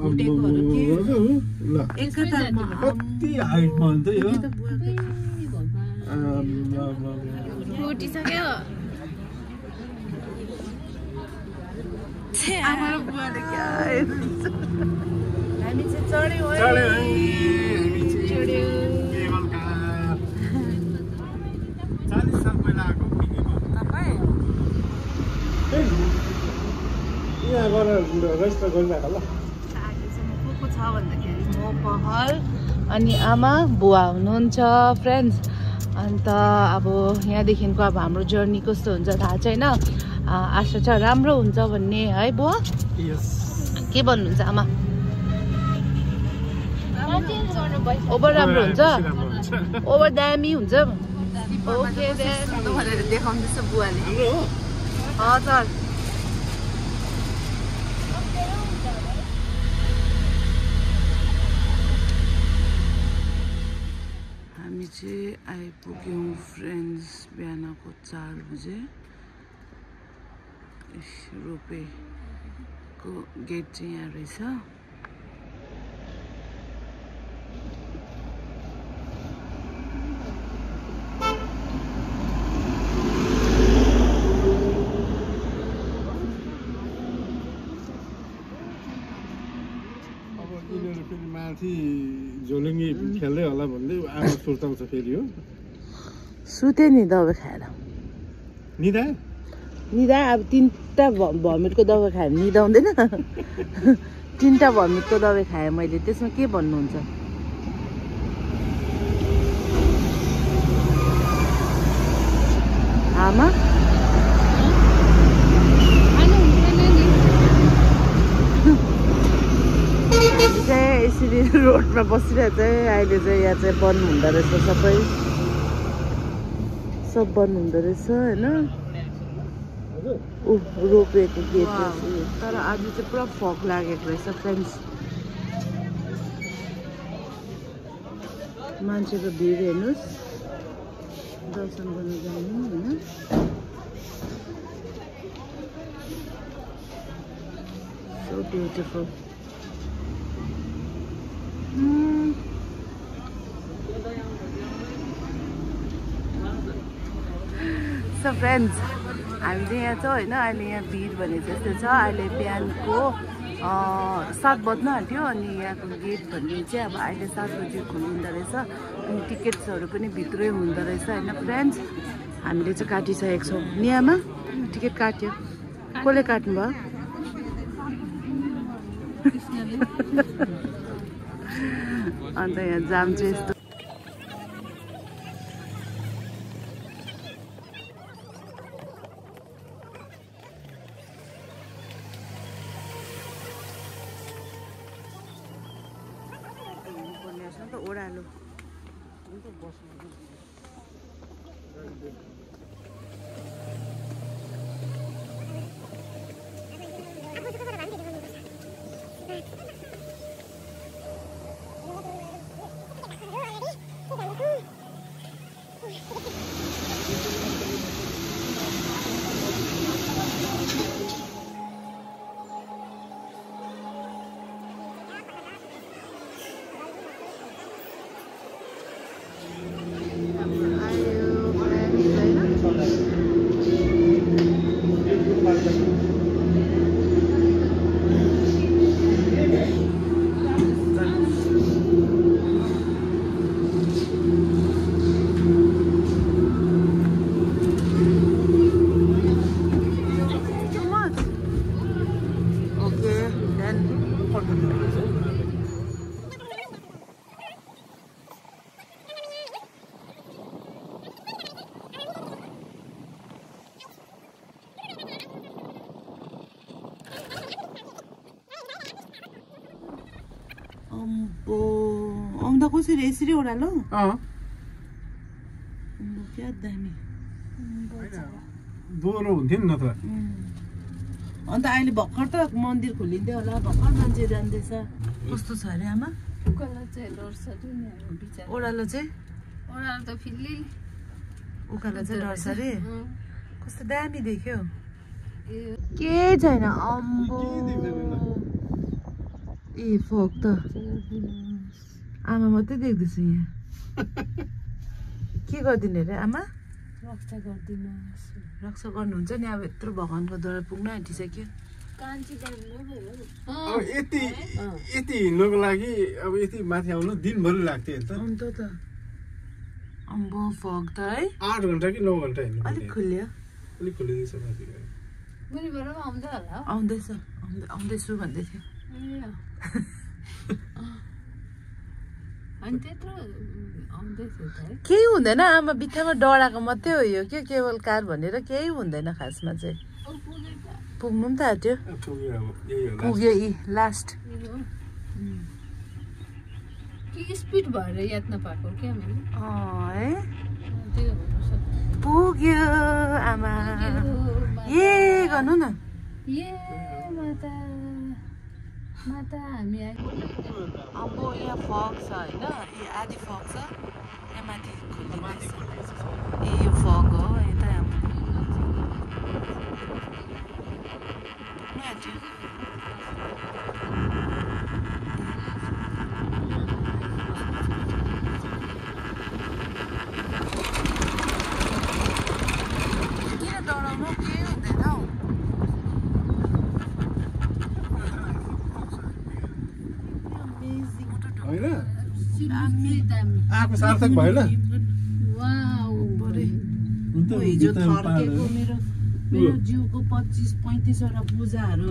फुटेकोहरू के एकतालमा कति हाइटमा हुन्छ यो फुटिसक्यो आमाले बुवाले क्या हामी चाहिँ चढ्यौँ को छ भन्दाखेरि म पहल अनि आमा बुवा हुनुहुन्छ फ्रेन्ड्स अन्त अब यहाँदेखिको अब हाम्रो जर्नी कस्तो हुन्छ थाहा छैन आशा छ राम्रो हुन्छ भन्ने है बुवा के भन्नुहुन्छ आमा ओभर राम्रो हुन्छ ओभर दामी हुन्छ ओके भनेर देखाउँदैछ बुवाले हजुर हामी चाहिँ आइपुग्यौँ फ्रेन्ड्स बिहानको 4 बजे रोपेको गेट चाहिँ यहाँ रहेछ माथि झोलुङ्गी खेल्दै होला भन्दै आमा सुर्ताउँछ फेरि हो सुते नि दबाई खाएर निदा निदा अब 3टा भमिटको दबाई खाएर निदाउँदैन 3टा भमिटको दबाई खाएँ मैले त्यसमा के भन्नुहुन्छ आमा यसरी रोडमा बसिरहेको चाहिँ अहिले चाहिँ यहाँ चाहिँ बन्द हुँदो रहेछ सब बन्द हुँदो रहेछ होइन रोपेको गेट तर आज चाहिँ पुरा फक लागेको रहेछ फ्रेन्ड्स मान्छेको भिड हेर्नुहोस् दर्शन गर्नु जानु होइन सो ब्युटिफुल सो फ्रेन्ड्स हामी चाहिँ यहाँ छ होइन अहिले यहाँ भिड भने जस्तो छ अहिले बिहानको 7 बज्न आँट्यो अनि यहाँको गेट भन्ने चाहिँ अब अहिले 7 बजी खोलिँदो रहेछ अनि टिकट्सहरू पनि भित्रै हुँदो रहेछ होइन फ्रेन्ड्स हामीले चाहिँ काटिसकेको छौँ नियामा टिकट काट्यो कसले काट्नु भयो अन्त यहाँ जाम चाहिँ यस्तो ओह्रालो आउँदा कसरी यसरी ओह्रालो क्या दामी दोहोरो हुन्थ्यो नि न त अन्त अहिले भर्खर त मन्दिर खोलिँदै होला भर्खर मान्छे जान्दैछ कस्तो छ अरे आमा ओह्रालो चाहिँ ओह्रालो त फिल्ली उकालो चाहिँ डर्छ अरे कस्तो दामी देख्यो के छैन अम्बो ए फक त आमा मात्रै देख्दैछु यहाँ के गरिदिने रे आमा रक्षा गरिदिनुहोस् रक्षा गर्नुहुन्छ नि अब यत्रो भगवान्को द्वारा पुग्न आँटिसक्यो कान्छी गर्नु अब यति हिँड्नको लागि अब यति माथि आउनु दिनभरि लाग्थ्यो त अन्त त अम्बो फक त है 8 घन्टा कि 9 घन्टा हिँड्नु अलिक खुल्यो अलिक खोलिदिन्छ माथि मुनिबाट पनि आउँदै होला आउँदैछ आउँदैछु भन्दै थियो अनि त्यत्रो आउँदै थियो त है केही हुँदैन आमा बित्थामा डराएको मात्रै हो यो के केवल कार भनेर केही हुँदैन खासमा चाहिँ पुग्नु पनि त आँट्यो पुग्यो यी लास्ट के स्पिड भएर याद नपाएको क्या मैले है त्यही हुनुपर्छ पुग्यो आमा ए गर्नु न ए माता माता हामी अब यहाँ फग छ होइन यो आधी फग छ यहाँ माथि खोलिँदैछ ए यो फग हो यता किन डराउनु केही हुँदैन हौ आएको सार्थक भएन हिजो थर्केको मेरो जिउको 25-35 वटा पूजाहरू